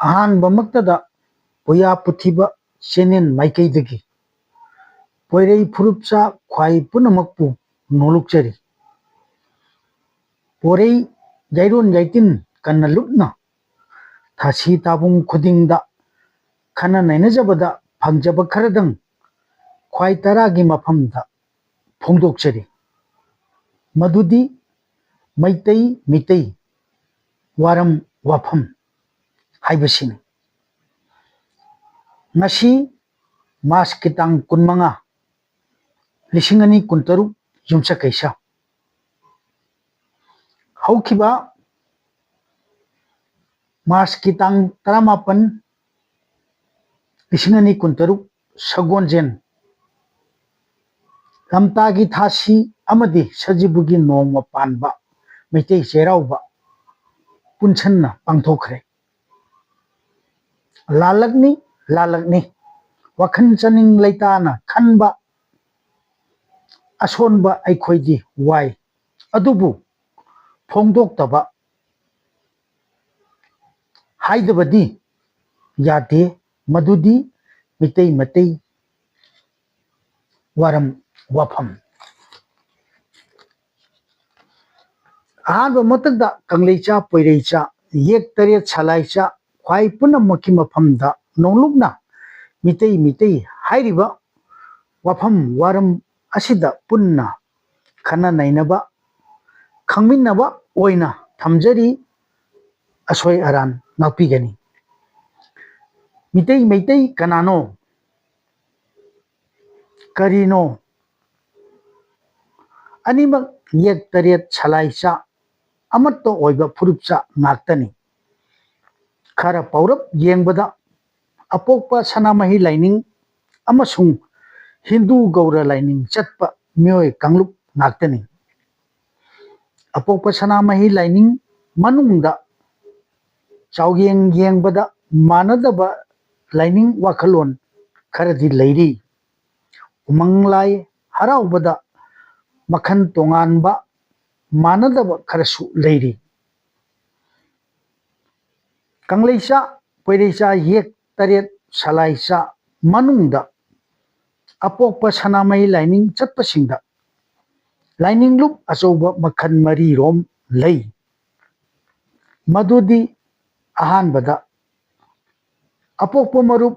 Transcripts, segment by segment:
ꯑꯍꯥꯟꯕꯃꯛꯇꯗ ꯄꯨꯌꯥ ꯄꯨꯊꯤꯕ channel ꯃꯥꯏꯀꯩꯗꯒꯤ ꯄꯣꯏꯔꯩ ꯐꯨꯔꯨꯞꯆꯥ ꯈ꯭ꯋꯥꯏ ꯄꯨꯝꯅꯃꯛꯄꯨ ꯅꯣꯛꯂꯨꯛꯆꯔꯤ꯫ ꯄꯣꯔꯩ ꯌꯥꯏꯔꯣꯟ ꯌꯥꯏꯇꯤꯟ ꯀꯟꯅ ꯂꯨꯞꯅ ꯊꯥꯁꯤ ꯇꯥꯕꯨꯡ ꯈꯨꯗꯤꯡꯗ ꯈꯟꯅ ꯅꯩꯅꯖꯕꯗ ꯐꯪꯖꯕ ꯈꯔꯗꯪ ꯈ꯭ꯋꯥꯏ ꯇꯔꯥꯒꯤ ꯃꯐꯝꯗ ꯐꯣꯡꯗꯣꯛꯆꯔꯤ꯫ ꯃꯗꯨꯗꯤ ꯃꯩꯇꯩ ꯃꯤꯇꯩ ꯋꯥꯔꯝ ꯋꯥꯐꯝ ꯍꯥꯏꯕꯁꯤꯅꯤ꯫ ꯉꯁꯤ ꯃꯥꯔꯆꯀꯤ ꯇꯥꯡ 15, 2023 ꯌꯨꯝꯁꯀꯩꯁ ꯍꯧꯈꯤꯕ ꯃꯥꯔꯆꯀꯤ ꯇꯥꯡ 19, 2023 ꯁꯒꯣꯜꯁꯦꯟ ꯂꯝꯇꯥꯒꯤ ꯊꯥꯁꯤ ꯑꯃꯗꯤ ꯁꯖꯤꯕꯨꯒꯤ ꯅꯣꯡꯃ ꯄꯥꯟꯕ ꯃꯩꯇꯩ ꯆꯩꯔꯥꯎꯕ ꯄꯨꯟꯁꯟꯅ ꯄꯥꯡꯊꯣꯛꯈ꯭ꯔꯦ꯫ ꯂꯥꯜꯂꯛꯅꯤ ꯂꯥꯜꯂꯛꯅꯤ ꯋꯥꯈꯜ ꯆꯅꯤꯡ ꯂꯩꯇꯥꯅ ꯈꯟꯕ ꯑꯁꯣꯟꯕ ꯑꯩꯈꯣꯏꯗꯤ ꯋꯥꯏ, ꯑꯗꯨꯕꯨ ꯐꯣꯡꯗꯣꯛꯇꯕ ꯍꯥꯏꯗꯕꯗꯤ ꯌꯥꯗꯦ ꯃꯗꯨꯗꯤ ꯃꯤꯇꯩ ꯃꯩꯇꯩ ꯋꯥꯔꯝ ꯋꯥꯐꯝ꯫ ꯑꯍꯥꯟꯕ ꯃꯛꯇꯗ ꯀꯪꯂꯩꯆꯥ ꯄꯣꯏꯔꯩꯆꯥ ꯌꯦꯛ ꯇꯔꯦꯠ ꯁꯂꯥꯏꯆꯥ ꯈ꯭ꯋꯥꯏ ꯄꯨꯝꯅꯃꯛꯀꯤ ꯃꯐꯝꯗ ꯅꯣꯡꯂꯨꯛꯅ ꯃꯤꯇꯩ ꯃꯤꯇꯩ ꯍꯥꯏꯔꯤꯕ ꯋꯥꯐꯝ ꯋꯥꯔꯝ ꯑꯁꯤꯗ ꯄꯨꯟꯅ ꯈꯟꯅ ꯅꯩꯅꯕ ꯈꯪꯃꯤꯟꯅꯕ ꯑꯣꯏꯅ ꯊꯝꯖꯔꯤ꯫ ꯑꯁꯣꯏ ꯑꯔꯥꯟ ꯉꯥꯛꯄꯤꯒꯅꯤ꯫ ꯃꯤꯇꯩ ꯃꯩꯇꯩ ꯀꯅꯥꯅꯣ? ꯀꯔꯤꯅꯣ? ꯑꯅꯤꯃꯛ ꯌꯦꯛ ꯇꯔꯦꯠ ꯁꯂꯥꯏꯆꯥ ꯑꯃꯠꯇ ꯑꯣꯏꯕ ꯐꯨꯔꯨꯞꯆꯥ ꯉꯥꯛꯇꯅꯤ꯫ ꯈꯔ ꯄꯥꯎꯔꯞ ꯌꯦꯡꯕꯗ ꯑꯄꯣꯛꯄ ꯁꯅꯥꯃꯍꯤ ꯂꯥꯏꯅꯤꯡ ꯑꯃꯁꯨꯡ ꯍꯤꯟꯗꯨ ꯒꯧꯔ ꯂꯥꯏꯅꯤꯡ ꯆꯠꯄ ꯃꯤꯑꯣꯏ ꯀꯥꯡꯂꯨꯞ ꯉꯥꯛꯇꯅꯤ꯫ ꯑꯄꯣꯛꯄ ꯁꯅꯥꯃꯍꯤ ꯂꯥꯏꯅꯤꯡ ꯃꯅꯨꯡꯗ ꯆꯥꯎꯌꯦꯡ ꯌꯦꯡꯕꯗ ꯃꯥꯟꯅꯗꯕ ꯂꯥꯏꯅꯤꯡ ꯋꯥꯈꯜꯂꯣꯟ ꯈꯔꯗꯤ ꯂꯩꯔꯤ꯫ ꯎꯃꯪ ꯂꯥꯏ ꯍꯔꯥꯎꯕꯗ ꯃꯈꯜ ꯇꯣꯉꯥꯟꯕ ꯃꯥꯟꯅꯗꯕ ꯈꯔꯁꯨ ꯂꯩꯔꯤ꯫ ꯀꯪꯂꯩꯆꯥ ꯄꯣꯏꯔꯩꯆꯥ ꯌꯦꯛ ꯇꯔꯦꯠ ꯁꯂꯥꯏꯆꯥ ꯃꯅꯨꯡꯗ ꯑꯄꯣꯛꯄ ꯁꯅꯥꯃꯍꯤ ꯂꯥꯏꯅꯤꯡ ꯆꯠꯄꯁꯤꯡꯗ ꯂꯥꯏꯅꯤꯡꯂꯨꯞ ꯑꯆꯧꯕ ꯃꯈꯜ 4 ꯔꯣꯝ ꯂꯩ꯫ ꯃꯗꯨꯗꯤ ꯑꯍꯥꯟꯕꯗ ꯑꯄꯣꯛꯄ ꯃꯔꯨꯞ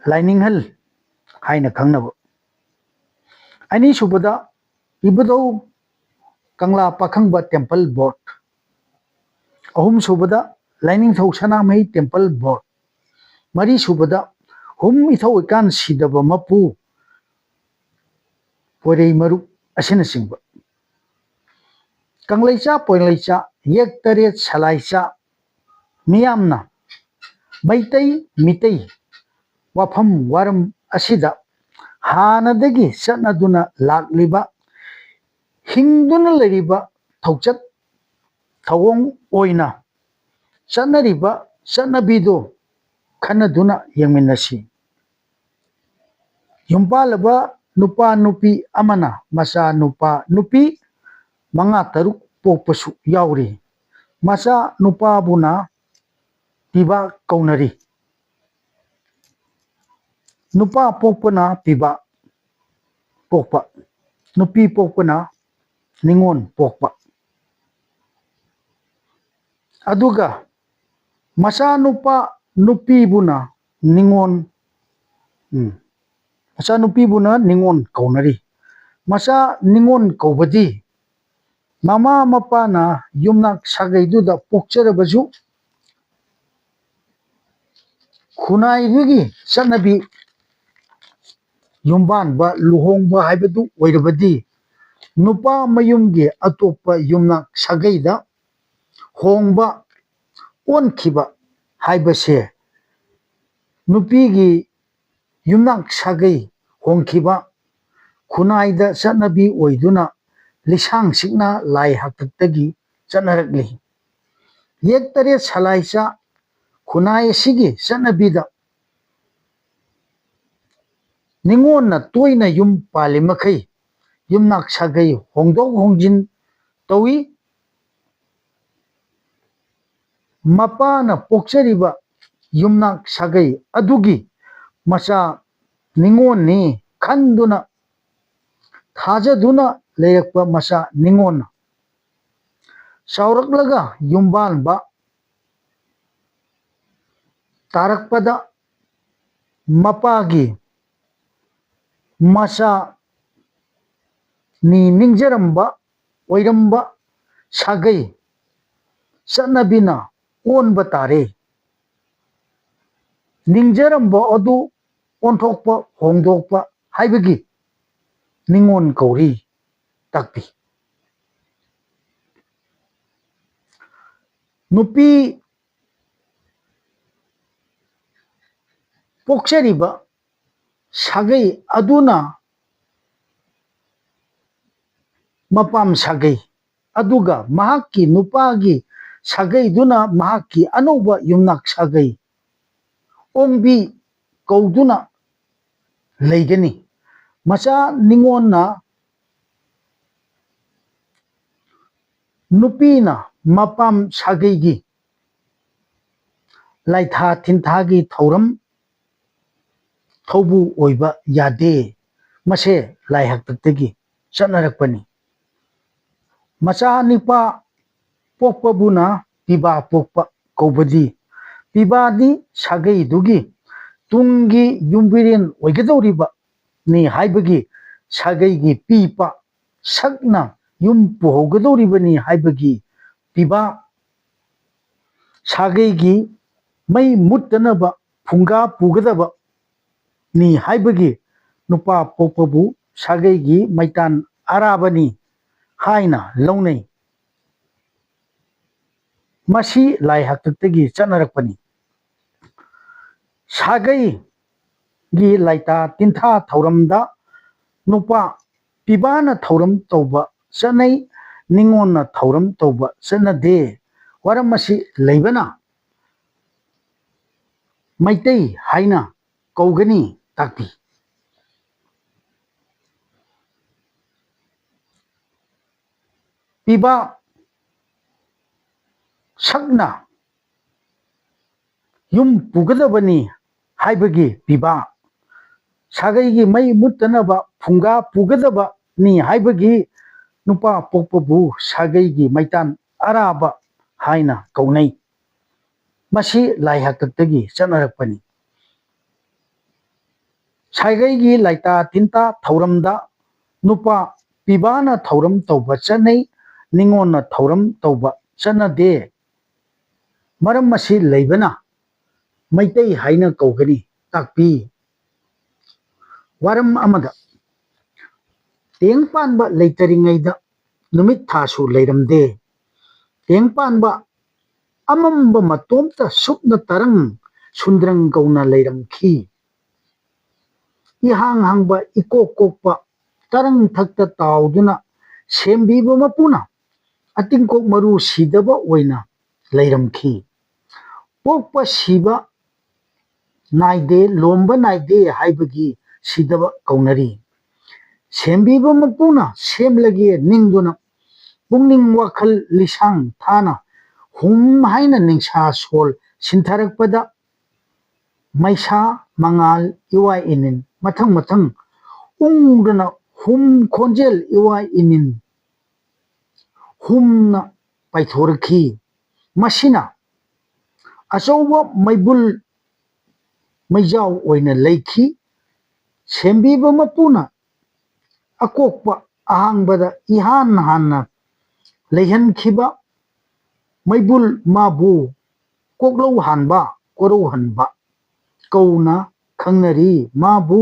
ꯂꯥꯏꯅꯤꯡꯍꯜ ꯍꯥꯏꯅ ꯈꯪꯅꯕ, ꯑꯅꯤꯁꯨꯕꯗ ꯏꯕꯨꯙꯧ ꯀꯪꯂꯥ ꯄꯥꯈꯪꯕ ꯇꯦꯝꯄꯜ ꯕꯣꯔꯗ, ꯑꯍꯨꯝꯁꯨꯕꯗ ꯂꯥꯏꯅꯤꯡꯊꯧ ꯁꯅꯥꯃꯍꯤ ꯇꯦꯝꯄꯜ ꯕꯣꯔꯗ, ꯃꯔꯤꯁꯨꯕꯗ ꯍꯨꯝ ꯏꯊꯧ ꯏꯀꯥꯟ ꯁꯤꯗꯕ ꯃꯄꯨ ꯄꯣꯏꯔꯩ ꯃꯔꯨꯞ ꯑꯁꯤꯅꯆꯤꯡꯕ꯫ ꯀꯪꯂꯩꯆꯥ ꯄꯣꯏꯔꯩꯆꯥ ꯌꯦꯛ ꯇꯔꯦꯠ ꯁꯂꯥꯏꯆꯥ ꯃꯤꯌꯥꯝꯅ ꯃꯩꯇꯩ ꯃꯤꯇꯩ ꯋꯥꯐꯝ ꯋꯥꯔꯝ ꯑꯁꯤꯗ ꯍꯥꯟꯅꯗꯒꯤ ꯆꯠꯅꯗꯨꯅ ꯂꯥꯛꯂꯤꯕ ꯍꯤꯡꯗꯨꯅ ꯂꯩꯔꯤꯕ ꯊꯧꯆꯠ ꯊꯧꯑꯣꯡ ꯑꯣꯏꯅ ꯆꯠꯅꯔꯤꯕ ꯆꯠꯅꯕꯤꯗꯨ ꯈꯟꯅꯗꯨꯅ ꯌꯦꯡꯃꯤꯟꯅꯁꯤ꯫ ꯌꯨꯝꯄꯥꯜꯂꯕ ꯅꯨꯄꯥ ꯅꯨꯄꯤ ꯑꯃꯅ ꯃꯆꯥ ꯅꯨꯄꯥ ꯅꯨꯄꯤ 5-6 ꯄꯣꯛꯄꯁꯨ ꯌꯥꯎꯔꯤ꯫ ꯃꯆꯥ ꯅꯨꯄꯥꯕꯨꯅ ꯄꯤꯕꯥ ꯀꯧꯅꯔꯤ꯫ ꯅꯨꯄꯥ ꯄꯣꯛꯄꯅ ꯄꯤꯕꯥ ꯄꯣꯛꯄ, ꯅꯨꯄꯤ ꯄꯣꯛꯄꯅ ꯅꯤꯉꯣꯟ ꯄꯣꯛꯄ꯫ ꯑꯗꯨꯒ ꯃꯆꯥ ꯅꯨꯄꯥ ꯅꯨꯄꯤꯕꯨꯅ ꯅꯤꯉꯣꯟ ꯀꯧꯅꯔꯤ꯫ ꯃꯆꯥ ꯅꯤꯉꯣꯟ ꯀꯧꯕꯗꯤ ꯃꯃꯥ ꯃꯄꯥꯅ ꯌꯨꯝꯅꯥꯛ ꯁꯥꯒꯩꯗꯨꯗ ꯄꯣꯛꯆꯔꯕꯁꯨ ꯈꯨꯟꯅꯥꯏꯗꯨꯒꯤ ꯆꯠꯅꯕꯤ ꯌꯨꯝꯕꯥꯟꯕ ꯂꯨꯍꯣꯡꯕ ꯍꯥꯏꯕꯗꯨ ꯑꯣꯏꯔꯕꯗꯤ ꯅꯨꯄꯥ ꯃꯌꯨꯝꯒꯤ ꯑꯇꯣꯞꯄ ꯌꯨꯝꯅꯥꯛ ꯁꯥꯒꯩꯗ ꯍꯣꯡꯕ ꯑꯣꯟꯈꯤꯕ ꯍꯥꯏꯕꯁꯦ ꯅꯨꯄꯤꯒꯤ ꯌꯨꯝꯅꯥꯛ ꯁꯥꯒꯩ ꯍꯣꯡꯈꯤꯕ ꯈꯨꯟꯅꯥꯏꯗ ꯆꯠꯅꯕꯤ ꯑꯣꯏꯗꯨꯅ ꯂꯤꯁꯥꯡ ꯁꯤꯠꯅ ꯂꯥꯏ ꯍꯥꯛꯇꯛꯇꯒꯤ ꯆꯠꯅꯔꯛꯂꯤ꯫ ꯌꯦꯛ ꯇꯔꯦꯠ ꯁꯂꯥꯏꯆꯥ ꯈꯨꯟꯅꯥꯏ ꯑꯁꯤꯒꯤ ꯆꯠꯅꯕꯤꯗ ꯅꯤꯉꯣꯟꯅ ꯇꯣꯏꯅ ꯌꯨꯝ ꯄꯥꯜꯂꯤꯃꯈꯩ ꯌꯨꯝꯅꯥꯛ ꯁꯥꯒꯩ ꯍꯣꯡꯗꯣꯛ ꯍꯣꯡꯖꯤꯟ ꯇꯧꯏ꯫ ꯃꯄꯥꯅ ꯄꯣꯛꯆꯔꯤꯕ ꯌꯨꯝꯅꯥꯛ ꯁꯥꯒꯩ ꯑꯗꯨꯒꯤ ꯃꯆꯥ ꯅꯤꯉꯣꯟꯅꯤ ꯈꯟꯗꯨꯅ ꯊꯥꯖꯗꯨꯅ ꯂꯩꯔꯛꯄ ꯃꯆꯥ ꯅꯤꯉꯣꯟꯅ ꯆꯥꯎꯔꯛꯂꯒ ꯌꯨꯝꯕꯥꯟꯕ ꯇꯥꯔꯛꯄꯗ ꯃꯄꯥꯒꯤ ꯃꯆꯥ ꯅꯤꯡꯖꯔꯝꯕ ꯑꯣꯏꯔꯝꯕ ꯁꯥꯒꯩ ꯆꯠꯅꯕꯤꯅ ꯑꯣꯟꯕ ꯇꯥꯔꯦ꯫ ꯅꯤꯡꯖꯔꯝꯕ ꯑꯗꯨ ꯑꯣꯟꯊꯣꯛꯄ ꯍꯣꯡꯗꯣꯛꯄ ꯍꯥꯏꯕꯒꯤ ꯅꯤꯉꯣꯟ ꯀꯧꯔꯤ ꯇꯥꯛꯄꯤ꯫ ꯅꯨꯄꯤ ꯄꯣꯛꯆꯔꯤꯕ ꯁꯥꯒꯩ ꯑꯗꯨꯅ ꯃꯄꯥꯝ ꯁꯥꯒꯩ ꯑꯗꯨꯒ ꯃꯍꯥꯛꯀꯤ ꯅꯨꯄꯥꯒꯤ ꯁꯥꯒꯩꯗꯨꯅ ꯃꯍꯥꯛꯀꯤ ꯑꯅꯧꯕ ꯌꯨꯝꯅꯥꯛ ꯁꯥꯒꯩ ꯑꯣꯡꯕꯤ ꯀꯧꯗꯨꯅ ꯂꯩꯒꯅꯤ꯫ ꯃꯆꯥ ꯅꯤꯉꯣꯟꯅ ꯅꯨꯄꯤꯅ ꯃꯄꯥꯝ ꯁꯥꯒꯩꯒꯤ ꯂꯥꯏꯊꯥ ꯇꯤꯟꯊꯥꯒꯤ ꯊꯧꯔꯝ ꯊꯧꯕꯨ ꯑꯣꯏꯕ ꯌꯥꯗꯦ꯫ ꯃꯁꯦ ꯂꯥꯏ ꯍꯥꯛꯇꯛꯇꯒꯤ ꯆꯠꯅꯔꯛꯄꯅꯤ꯫ ꯃꯆꯥ ꯅꯤꯄꯥ ꯄꯣꯛꯄꯕꯨꯅ ꯄꯤꯕꯥ ꯄꯣꯛꯄ ꯀꯧꯕꯗꯤ ꯄꯤꯕꯥꯗꯤ ꯁꯥꯒꯩꯗꯨꯒꯤ ꯇꯨꯡꯒꯤ ꯌꯨꯝꯕꯤꯔꯦꯟ ꯑꯣꯏꯒꯗꯧꯔꯤꯕꯅꯤ ꯍꯥꯏꯕꯒꯤ ꯁꯥꯒꯩꯒꯤ ꯄꯤꯄꯥ ꯁꯛꯅ ꯌꯨꯝ ꯄꯨꯍꯧꯒꯗꯧꯔꯤꯕꯅꯤ ꯍꯥꯏꯕꯒꯤ ꯄꯤꯕꯥ ꯁꯥꯒꯩꯒꯤ ꯃꯩ ꯃꯨꯠꯇꯅꯕ ꯐꯨꯡꯒꯥ ꯄꯨꯒꯗꯕꯅꯤ ꯍꯥꯏꯕꯒꯤ ꯅꯨꯄꯥ ꯄꯣꯛꯄꯕꯨ ꯁꯥꯒꯩꯒꯤ ꯃꯩꯇꯥꯟ ꯑꯔꯥꯕꯅꯤ ꯍꯥꯏꯅ ꯂꯧꯅꯩ꯫ ꯃꯁꯤ ꯂꯥꯏ ꯍꯥꯛꯇꯛꯇꯒꯤ ꯆꯠꯅꯔꯛꯄꯅꯤ꯫ ꯁꯥꯒꯩꯒꯤ ꯂꯥꯏꯇꯥ ꯇꯤꯟꯊꯥ ꯊꯧꯔꯝꯗ ꯅꯨꯄꯥ ꯄꯤꯕꯥꯅ ꯊꯧꯔꯝ ꯇꯧꯕ ꯆꯠꯅꯩ, ꯅꯤꯉꯣꯟꯅ ꯊꯧꯔꯝ ꯇꯧꯕ ꯆꯠꯅꯗꯦ꯫ ꯋꯥꯔꯝ ꯑꯁꯤ ꯂꯩꯕꯅ ꯃꯩꯇꯩ ꯍꯥꯏꯅ ꯀꯧꯒꯅꯤ ꯇꯥꯛꯄꯤ꯫ ꯄꯤꯕꯥ ꯁꯛꯅ ꯌꯨꯝ ꯄꯨꯒꯗꯕꯅꯤ ꯍꯥꯏꯕꯒꯤ ꯄꯤꯕꯥ ꯁꯥꯒꯩꯒꯤ ꯃꯩ ꯃꯨꯠꯇꯅꯕ ꯐꯨꯡꯒꯥ ꯄꯨꯒꯗꯕꯅꯤ ꯍꯥꯏꯕꯒꯤ ꯅꯨꯄꯥ ꯄꯣꯛꯄꯕꯨ ꯁꯥꯒꯩꯒꯤ ꯃꯩꯇꯥꯟ ꯑꯔꯥꯕ ꯍꯥꯏꯅ ꯀꯧꯅꯩ꯫ ꯃꯁꯤ ꯂꯥꯏ ꯍꯥꯛꯇꯛꯇꯒꯤ ꯆꯠꯅꯔꯛꯄꯅꯤ꯫ ꯁꯥꯒꯩꯒꯤ ꯂꯥꯏꯇꯥ ꯇꯤꯟꯇꯥ ꯊꯧꯔꯝꯗ ꯅꯨꯄꯥ ꯄꯤꯕꯥꯅ ꯊꯧꯔꯝ ꯇꯧꯕ ꯆꯠꯅꯩ, ꯅꯤꯉꯣꯟꯅ ꯊꯧꯔꯝ ꯇꯧꯕ ꯆꯠꯅꯗꯦ꯫ ꯃꯔꯝ ꯑꯁꯤ ꯂꯩꯕꯅ ꯃꯩꯇꯩ ꯍꯥꯏꯅ ꯀꯧꯒꯅꯤ ꯇꯥꯛꯄꯤ꯫ ꯋꯥꯔꯝ ꯑꯃꯗ ꯇꯦꯡ ꯄꯥꯟꯕ ꯂꯩꯇꯔꯤꯉꯩꯗ ꯅꯨꯃꯤꯠ ꯊꯥꯁꯨ ꯂꯩꯔꯝꯗꯦ꯫ ꯇꯦꯡ ꯄꯥꯟꯕ ꯑꯃꯝꯕ ꯃꯇꯣꯝꯇ ꯁꯨꯞꯅ ꯇꯔꯪ ꯁꯨꯟꯗ꯭ꯔꯪ ꯀꯧꯅ ꯂꯩꯔꯝꯈꯤ꯫ ꯏꯍꯥꯡ ꯍꯥꯡꯕ ꯏꯀꯣꯛ ꯀꯣꯛꯄ ꯇꯔꯪ ꯊꯛꯇ ꯇꯥꯎꯗꯨꯅ ꯁꯦꯝꯕꯤꯕ ꯃꯄꯨꯅ ꯑꯇꯤꯡꯀꯣꯛ ꯃꯔꯨ ꯁꯤꯗꯕ ꯑꯣꯏꯅ ꯂꯩꯔꯝꯈꯤ꯫ ꯄꯣꯛꯄ ꯁꯤꯕ ꯅꯥꯏꯗꯦ, ꯂꯣꯝꯕ ꯅꯥꯏꯗꯦ ꯍꯥꯏꯕꯒꯤ ꯁꯤꯗꯕ ꯀꯧꯅꯔꯤ꯫ ꯁꯦꯝꯕꯤꯕ ꯃꯄꯨꯅ ꯁꯦꯝꯂꯒꯦ ꯅꯤꯡꯗꯨꯅ ꯄꯨꯛꯅꯤꯡ ꯋꯥꯈꯜ ꯂꯤꯁꯥꯡ ꯊꯥꯅ ꯍꯨꯝ ꯍꯥꯏꯅ ꯅꯤꯡꯁꯥ ꯁꯣꯜ ꯁꯤꯟꯊꯔꯛꯄꯗ ꯃꯩꯁꯥ ꯃꯉꯥꯜ ꯏꯋꯥꯏ ꯏꯅꯤꯟ ꯃꯊꯪ ꯃꯊꯪ ꯎꯪꯗꯨꯅ ꯍꯨꯝ ꯈꯣꯟꯖꯦꯜ ꯏꯋꯥꯏ ꯏꯅꯤꯟ ꯍꯨꯝꯅ ꯄꯥꯏꯊꯣꯔꯛꯈꯤ꯫ ꯃꯁꯤꯅ ꯑꯆꯧꯕ ꯃꯩꯕꯨꯜ ꯃꯩꯖꯥꯎ ꯑꯣꯏꯅ ꯂꯩꯈꯤ꯫ ꯁꯦꯝꯕꯤꯕ ꯃꯄꯨꯅ ꯑꯀꯣꯛꯄ ꯑꯍꯥꯡꯕꯗ ꯏꯍꯥꯟ ꯍꯥꯟꯅ ꯂꯩꯍꯟꯈꯤꯕ ꯃꯩꯕꯨꯜ ꯃꯥꯕꯨ ꯀꯣꯛꯂꯧ ꯍꯥꯟꯕ, ꯀꯣꯔꯧꯍꯟꯕ ꯀꯧꯅ ꯈꯪꯅꯔꯤ꯫ ꯃꯥꯕꯨ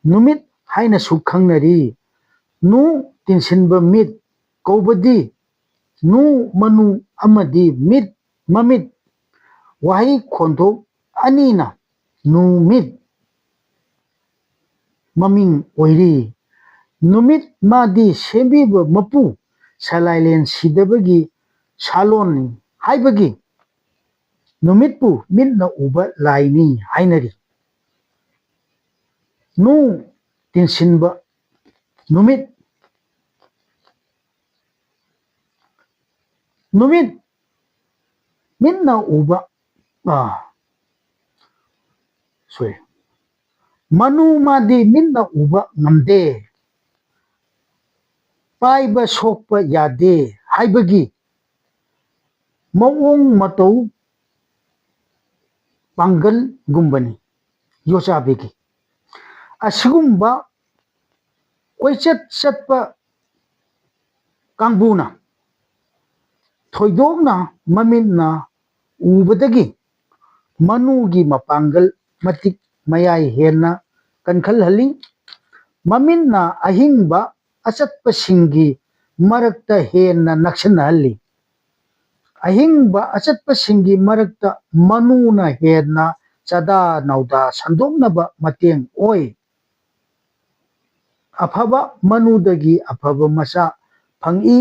ꯅꯨꯃꯤꯠ ꯍꯥꯏꯅꯁꯨ ꯈꯪꯅꯔꯤ꯫ ꯅꯨ ꯇꯤꯟꯁꯤꯟꯕ ꯃꯤꯠ ꯀꯧꯕꯗꯤ ꯅꯨ ꯃꯅꯨ ꯑꯃꯗꯤ ꯃꯤꯠ ꯃꯃꯤꯠ ꯋꯥꯍꯩ ꯈꯣꯟꯊꯣꯛ ꯑꯅꯤꯅ ꯅꯨꯃꯤꯠ ꯃꯃꯤꯡ ꯑꯣꯏꯔꯤ꯫ ꯅꯨꯃꯤꯠ ꯃꯥꯗꯤ ꯁꯦꯝꯕꯤꯕ ꯃꯄꯨ ꯁꯂꯥꯏꯂꯦꯟ ꯁꯤꯗꯕꯒꯤ ꯁꯥꯂꯣꯟꯅꯤ ꯍꯥꯏꯕꯒꯤ ꯅꯨꯃꯤꯠꯄꯨ ꯃꯤꯠꯅ ꯎꯕ ꯂꯥꯏꯅꯤ ꯍꯥꯏꯅꯔꯤ꯫ ꯅꯨ ꯇꯤꯟꯁꯤꯟꯕ ꯅꯨꯃꯤꯠ ꯅꯨꯃꯤꯠ ꯃꯤꯠꯅ ꯎꯕ ꯁꯣꯏ ꯃꯅꯨ ꯃꯥꯗꯤ ꯃꯤꯠꯅ ꯎꯕ ꯉꯝꯗꯦ ꯄꯥꯏꯕ ꯁꯣꯛꯄ ꯌꯥꯗꯦ ꯍꯥꯏꯕꯒꯤ ꯃꯑꯣꯡ ꯃꯇꯧ ꯄꯥꯡꯒꯜꯒꯨꯝꯕꯅꯤ ꯌꯣꯠꯆꯥꯕꯤꯒꯤ ꯑꯁꯤꯒꯨꯝꯕ ꯀꯣꯏꯆꯠ ꯆꯠꯄ ꯀꯥꯡꯕꯨꯅ ꯊꯣꯏꯗꯣꯛꯅ ꯃꯃꯤꯠꯅ ꯎꯕꯗꯒꯤ ꯃꯅꯨꯒꯤ ꯃꯄꯥꯡꯒꯜ ꯃꯇꯤꯛ ꯃꯌꯥꯏ ꯍꯦꯟꯅ ꯀꯟꯈꯠꯍꯜꯂꯤ ꯃꯃꯤꯠꯅ ꯑꯍꯤꯡꯕ ꯑꯆꯠꯄꯁꯤꯡꯒꯤ ꯃꯔꯛꯇ ꯍꯦꯟꯅ ꯅꯛꯁꯤꯟꯅꯍꯜꯂꯤ ꯑꯍꯤꯡꯕ ꯑꯆꯠꯄꯁꯤꯡꯒꯤ ꯃꯔꯛꯇ ꯃꯅꯨꯅ ꯍꯦꯟꯅ ꯆꯥꯗꯥ ꯅꯥꯎꯗꯥ ꯁꯟꯗꯣꯛꯅꯕ ꯃꯇꯦꯡ ꯑꯣꯏ ꯑꯐꯕ ꯃꯅꯨꯗꯒꯤ ꯑꯐꯕ ꯃꯆꯥ ꯐꯪꯏ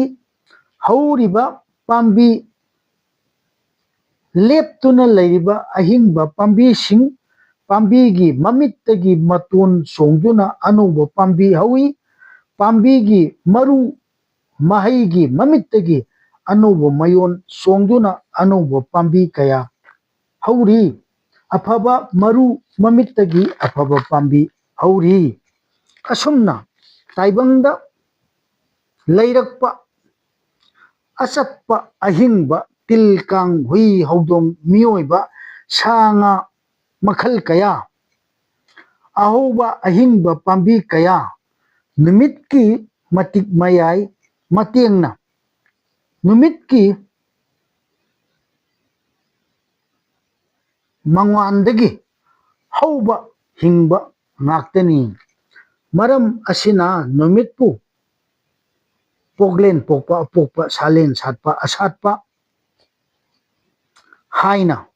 ꯍꯧꯔꯤꯕ ꯄꯥꯝꯕꯤ ꯂꯦꯞꯇꯨꯅ ꯂꯩꯔꯤꯕ ꯑꯍꯤꯡꯕ ꯄꯥꯝꯕꯤꯁꯤꯡ ꯄꯥꯝꯕꯤꯒꯤ ꯃꯃꯤꯠꯇꯒꯤ ꯃꯇꯣꯟ ꯆꯣꯡꯗꯨꯅ ꯑꯅꯧꯕ ꯄꯥꯝꯕꯤ ꯍꯧꯏ ꯄꯥꯝꯕꯤꯒꯤ ꯃꯔꯨ ꯃꯍꯩꯒꯤ ꯃꯃꯤꯠꯇꯒꯤ ꯑꯅꯧꯕ ꯃꯌꯣꯟ ꯆꯣꯡꯗꯨꯅ ꯑꯅꯧꯕ ꯄꯥꯝꯕꯤ ꯀꯌꯥ ꯍꯧꯔꯤ ꯑꯐꯕ ꯃꯔꯨ ꯃꯃꯤꯠꯇꯒꯤ ꯑꯐꯕ ꯄꯥꯝꯕꯤ ꯍꯧꯔꯤ ꯑꯁꯨꯝꯅ ꯇꯥꯏꯕꯪꯗ ꯂꯩꯔꯛꯄ ꯑꯆꯠꯄ ꯑꯍꯤꯡꯕ ꯇꯤꯜ ꯀꯥꯡ ꯍꯨꯏ ꯍꯧꯗꯣꯡ ꯃꯤꯑꯣꯏꯕ ꯁꯥ ꯉꯥ ꯃꯈꯜ ꯀꯌꯥ ꯑꯍꯧꯕ ꯑꯍꯤꯡꯕ ꯄꯥꯝꯕꯤ ꯀꯌꯥ ꯅꯨꯃꯤꯠꯀꯤ ꯃꯇꯤꯛ ꯃꯌꯥꯏ ꯃꯇꯦꯡꯅ ꯅꯨꯃꯤꯠꯀꯤ ꯃꯉꯥꯟꯗꯒꯤ ꯍꯧꯕ ꯍꯤꯡꯕ ꯉꯥꯛꯇꯅꯤ ꯃꯔꯝ ꯑꯁꯤꯅ ꯅꯨꯃꯤꯠꯄꯨ ꯄꯣꯛꯂꯦꯟ ꯄꯣꯛꯄ ꯑꯄꯣꯛꯄ ꯁꯥꯂꯦꯟ ꯁꯥꯠꯄ ꯑꯁꯥꯠꯄ ꯍꯥꯏꯅ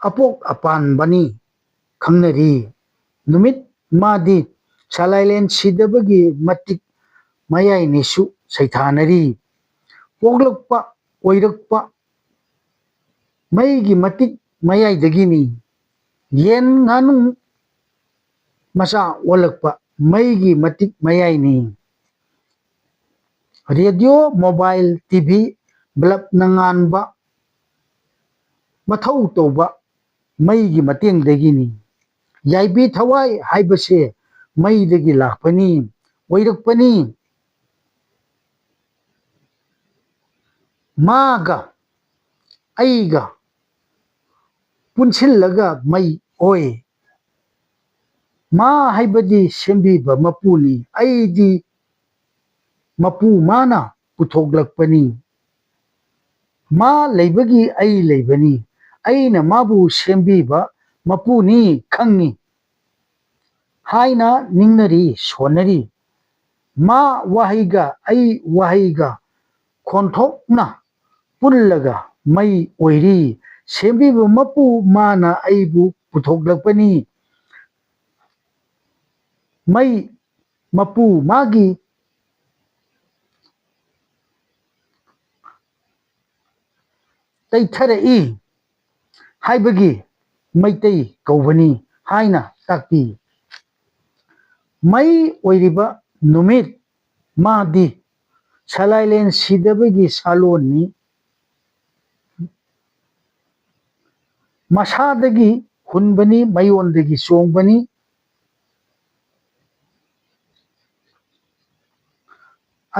ꯑꯄꯣꯛ ꯑꯄꯥꯟꯕꯅꯤ ꯈꯪꯅꯔꯤ ꯅꯨꯃꯤꯠ ꯃꯥꯗꯤ ꯁꯂꯥꯏꯂꯦꯟ ꯁꯤꯗꯕꯒꯤ ꯃꯇꯤꯛ ꯃꯌꯥꯏꯅꯤꯁꯨ ꯁꯩꯊꯥꯅꯔꯤ ꯄꯣꯛꯂꯛꯄ ꯑꯣꯏꯔꯛꯄ ꯃꯩꯒꯤ ꯃꯇꯤꯛ ꯃꯌꯥꯏꯗꯒꯤꯅꯤ ꯌꯦꯟ ꯉꯥꯅꯨ ꯃꯆꯥ ꯑꯣꯜꯂꯛꯄ ꯃꯩꯒꯤ ꯃꯇꯤꯛ ꯃꯌꯥꯏꯅꯤ ꯔꯦꯗꯤꯑꯣ ꯃꯣꯕꯥꯏꯜ ꯇꯤꯚꯤ ꯕꯜꯕꯅ ꯉꯥꯟꯕ ꯃꯊꯧ ꯇꯧꯕ ꯃꯩꯒꯤ ꯃꯇꯦꯡꯗꯒꯤꯅꯤ ꯌꯥꯏꯕꯤ ꯊꯋꯥꯏ ꯍꯥꯏꯕꯁꯦ ꯃꯩꯗꯒꯤ ꯂꯥꯛꯄꯅꯤ ꯑꯣꯏꯔꯛꯄꯅꯤ ꯃꯥꯒ ꯑꯩꯒ ꯄꯨꯟꯁꯤꯜꯂꯒ ꯃꯩ ꯑꯣꯏ ꯃꯥ ꯍꯥꯏꯕꯗꯤ ꯁꯦꯝꯕꯤꯕ ꯃꯄꯨꯅꯤ ꯑꯩꯗꯤ ꯃꯄꯨ ꯃꯥꯅ ꯄꯨꯊꯣꯛꯂꯛꯄꯅꯤ ꯃꯥ ꯂꯩꯕꯒꯤ ꯑꯩ ꯂꯩꯕꯅꯤ ꯑꯩꯅ ꯃꯥꯕꯨ ꯁꯦꯝꯕꯤꯕ ꯃꯄꯨꯅꯤ ꯈꯪꯉꯤ ꯍꯥꯏꯅ ꯅꯤꯡꯅꯔꯤ ꯁꯣꯟꯅꯔꯤ ꯃꯥ ꯋꯥꯍꯩꯒ ꯑꯩ ꯋꯥꯍꯩꯒ ꯈꯣꯟꯊꯣꯛꯅ ꯄꯨꯜꯂꯒ ꯃꯩ ꯑꯣꯏꯔꯤ ꯁꯦꯝꯕꯤꯕ ꯃꯄꯨ ꯃꯥꯅ ꯑꯩꯕꯨ ꯄꯨꯊꯣꯛꯂꯛꯄꯅꯤ ꯃꯩ ꯃꯄꯨ ꯃꯥꯒꯤ ꯇꯩꯊꯔꯛꯏ ꯍꯥꯏꯕꯒꯤ ꯃꯩꯇꯩ ꯀꯧꯕꯅꯤ ꯍꯥꯏꯅ ꯇꯥꯛꯄꯤ ꯃꯩ ꯑꯣꯏꯔꯤꯕ ꯅꯨꯃꯤꯠ ꯃꯥꯗꯤ ꯁꯂꯥꯏꯂꯦꯟ ꯁꯤꯗꯕꯒꯤ ꯁꯥꯂꯣꯟꯅꯤ ꯃꯁꯥꯗꯒꯤ ꯍꯨꯟꯕꯅꯤ ꯃꯌꯣꯟꯗꯒꯤ ꯆꯣꯡꯕꯅꯤ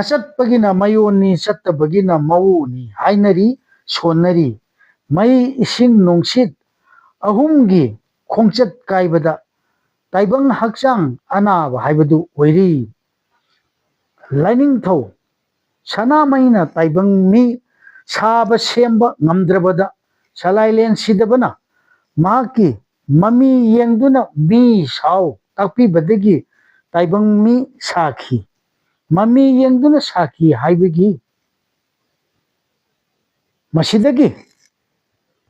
ꯑꯆꯠꯄꯒꯤꯅ ꯃꯌꯣꯟꯅꯤ ꯆꯠꯇꯕꯒꯤꯅ ꯃꯋꯨꯅꯤ ꯍꯥꯏꯅꯔꯤ ꯁꯣꯟꯅꯔꯤ ꯃꯩ ꯏꯁꯤꯡ ꯅꯨꯡꯁꯤꯠ ꯑꯍꯨꯝꯒꯤ ꯈꯣꯡꯆꯠ ꯀꯥꯏꯕꯗ ꯇꯥꯏꯕꯪ ꯍꯛꯆꯥꯡ ꯑꯅꯥꯕ ꯍꯥꯏꯕꯗꯨ ꯑꯣꯏꯔꯤ ꯂꯥꯏꯅꯤꯡꯊꯧ ꯁꯅꯥꯃꯍꯤꯅ ꯇꯥꯏꯕꯪ ꯃꯤ ꯁꯥꯕ ꯁꯦꯝꯕ ꯉꯝꯗ꯭ꯔꯕꯗ ꯁꯂꯥꯏꯂꯦꯟ ꯁꯤꯗꯕꯅ ꯃꯍꯥꯛꯀꯤ ꯃꯃꯤ ꯌꯦꯡꯗꯨꯅ ꯃꯤ ꯁꯥꯎ ꯇꯥꯛꯄꯤꯕꯗꯒꯤ ꯇꯥꯏꯕꯪ ꯃꯤ ꯁꯥꯈꯤ ꯃꯃꯤ ꯌꯦꯡꯗꯨꯅ ꯁꯥꯈꯤ ꯍꯥꯏꯕꯒꯤ ꯃꯁꯤꯗꯒꯤ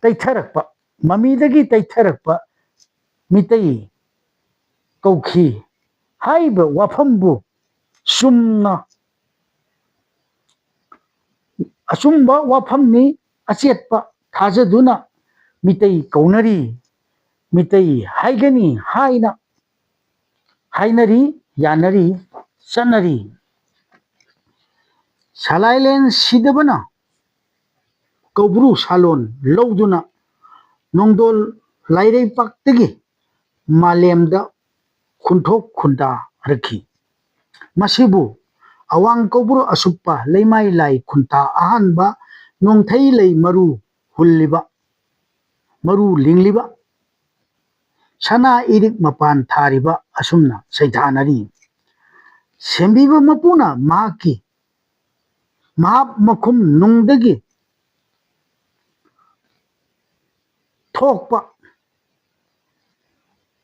ꯇꯩꯊꯔꯛꯄ ꯃꯃꯤꯗꯒꯤ ꯇꯩꯊꯔꯛꯄ ꯃꯤꯇꯩ ꯀꯧꯈꯤ ꯍꯥꯏꯔꯤꯕ ꯋꯥꯐꯝꯕꯨ ꯆꯨꯝꯅ ꯑꯆꯨꯝꯕ ꯋꯥꯐꯝꯅꯤ ꯑꯆꯦꯠꯄ ꯊꯥꯖꯗꯨꯅ ꯃꯤꯇꯩ ꯀꯧꯅꯔꯤ ꯃꯤꯇꯩ ꯍꯥꯏꯒꯅꯤ ꯍꯥꯏꯅ ꯍꯥꯏꯅꯔꯤ ꯌꯥꯅꯔꯤ ꯆꯠꯅꯔꯤ ꯁꯂꯥꯏꯂꯦꯟ ꯁꯤꯗꯕꯅ ꯀꯧꯕ꯭ꯔꯨ ꯁꯥꯂꯣꯟ ꯂꯧꯗꯨꯅ ꯅꯣꯡꯗꯣꯜ ꯂꯥꯏꯔꯩꯄꯥꯛꯇꯒꯤ ꯃꯥꯂꯦꯝꯗ ꯈꯨꯟꯊꯣꯛ ꯈꯨꯟꯗꯥꯔꯛꯈꯤ꯫ ꯃꯁꯤꯕꯨ ꯑꯋꯥꯡ ꯀꯧꯕ꯭ꯔꯨ ꯑꯁꯨꯞꯄ ꯂꯩꯃꯥꯏ ꯂꯥꯏ ꯈꯨꯟꯇꯥ ꯑꯍꯥꯟꯕ ꯅꯣꯡꯊꯩ ꯂꯩ ꯃꯔꯨ ꯍꯨꯜꯂꯤꯕ ꯃꯔꯨ ꯂꯤꯡꯂꯤꯕ ꯁꯅꯥ ꯏꯔꯤꯛ ꯃꯄꯥꯟ ꯊꯥꯔꯤꯕ ꯑꯁꯨꯝꯅ ꯁꯩꯊꯥꯅꯔꯤ꯫ ꯁꯦꯝꯕꯤꯕ ꯃꯄꯨꯅ ꯃꯍꯥꯞ ꯃꯈꯨꯝ ꯅꯨꯡꯗꯒꯤ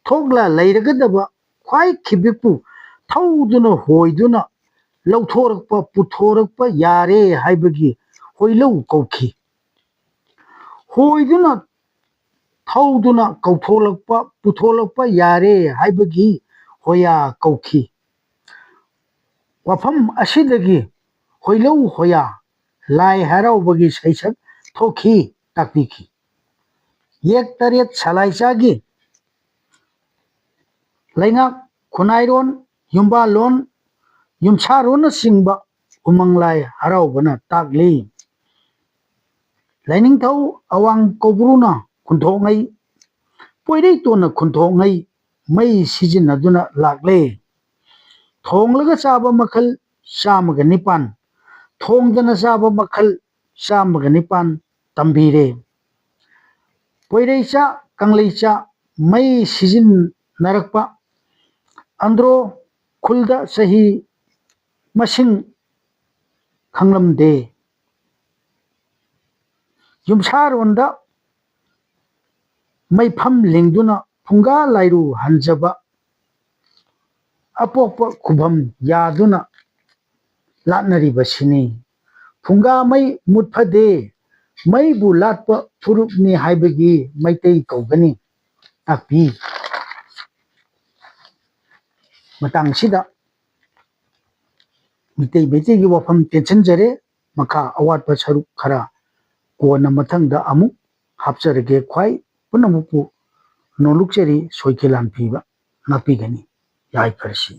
ꯊꯣꯛꯂ ꯂꯩꯔꯒꯗꯕ ꯈ꯭ꯋꯥꯏ ꯈꯤꯕꯤꯛꯄꯨ ꯊꯧꯗꯨꯅ ꯍꯣꯏꯗꯨꯅ ꯂꯧꯊꯣꯔꯛꯄ ꯄꯨꯊꯣꯔꯛꯄ ꯌꯥꯔꯦ ꯍꯥꯏꯕꯒꯤ ꯍꯣꯏꯂꯧ ꯀꯧꯈꯤ꯫ ꯍꯣꯏꯗꯨꯅ ꯊꯧꯗꯨꯅ ꯄꯨꯊꯣꯂꯛꯄ ꯌꯥꯔꯦ ꯍꯥꯏꯕꯒꯤ ꯍꯣꯌꯥ ꯀꯧꯈꯤ꯫ ꯋꯥꯐꯝ ꯑꯁꯤꯗꯒꯤ ꯍꯣꯏꯂꯧ ꯍꯣꯌꯥ ꯂꯥꯏ ꯍꯔꯥꯎꯕꯒꯤ ꯁꯩꯁꯛ ꯊꯣꯛꯈꯤ ꯇꯥꯛꯄꯤꯈꯤ꯫ ꯌꯦꯛ ꯇꯔꯦꯠ ꯁꯂꯥꯏꯆꯥꯒꯤ ꯂꯩꯉꯥꯛ ꯈꯨꯟꯅꯥꯏꯔꯣꯟ ꯌꯨꯝꯕꯥꯜꯂꯣꯟ ꯌꯨꯝꯁꯥꯔꯣꯟꯅꯆꯤꯡꯕ ꯎꯃꯪ ꯂꯥꯏ ꯍꯔꯥꯎꯕꯅ ꯇꯥꯛꯂꯤ꯫ ꯂꯥꯏꯅꯤꯡꯊꯧ ꯑꯋꯥꯡ ꯀꯧꯕ꯭ꯔꯨꯅ ꯈꯨꯟꯊꯣꯛꯉꯩ ꯄꯣꯏꯔꯩꯇꯣꯟꯅ ꯈꯨꯟꯊꯣꯛꯉꯩ ꯃꯩ ꯁꯤꯖꯤꯟꯅꯗꯨꯅ ꯂꯥꯛꯂꯦ꯫ ꯊꯣꯡꯂꯒ ꯆꯥꯕ ꯃꯈꯜ 109 ꯊꯣꯡꯗꯅ ꯆꯥꯕ ꯃꯈꯜ 109 ꯇꯝꯕꯤꯔꯦ꯫ ꯄꯣꯏꯔꯩꯆꯥ ꯀꯪꯂꯩꯆꯥ ꯃꯩ ꯁꯤꯖꯤꯟꯅꯔꯛꯄ ꯑꯟꯗ꯭ꯔꯣ ꯈꯨꯜꯗ ꯆꯍꯤ ꯃꯁꯤꯡ ꯈꯪꯂꯝꯗꯦ꯫ ꯌꯨꯝꯁꯥꯔꯣꯟꯗ ꯃꯩꯐꯝ ꯂꯤꯡꯗꯨꯅ ꯐꯨꯡꯒꯥ ꯂꯥꯏꯔꯨ ꯍꯟꯖꯕ ꯑꯄꯣꯛꯄ ꯈꯨꯕꯝ ꯌꯥꯗꯨꯅ ꯂꯥꯠꯅꯔꯤꯕꯁꯤꯅꯤ꯫ ꯐꯨꯡꯒꯥ ꯃꯩ ꯃꯨꯠꯐꯗꯦ ꯃꯩꯕꯨ ꯂꯥꯠꯄ ꯐꯨꯔꯨꯞꯅꯤ ꯍꯥꯏꯕꯒꯤ ꯃꯩꯇꯩ ꯀꯧꯒꯅꯤ ꯇꯥꯛꯄꯤ꯫ ꯃꯇꯥꯡꯁꯤꯗ ꯃꯩꯇꯩꯒꯤ ꯋꯥꯐꯝ ꯇꯦꯟꯁꯤꯟꯖꯔꯦ꯫ ꯃꯈꯥ ꯑꯋꯥꯠꯄ ꯁꯔꯨꯛ ꯈꯔ ꯀꯣꯟꯅ ꯃꯊꯪꯗ ꯑꯃꯨꯛ ꯍꯥꯞꯆꯔꯒꯦ꯫ ꯈ꯭ꯋꯥꯏ ꯄꯨꯝꯅꯃꯛꯄꯨ ꯅꯣꯡꯂꯨꯛꯆꯔꯤ ꯁꯣꯏꯈꯤ ꯂꯥꯟꯐꯤꯕ ꯉꯥꯛꯄꯤꯒꯅꯤ꯫ ꯌꯥꯏꯐꯔꯁꯤ꯫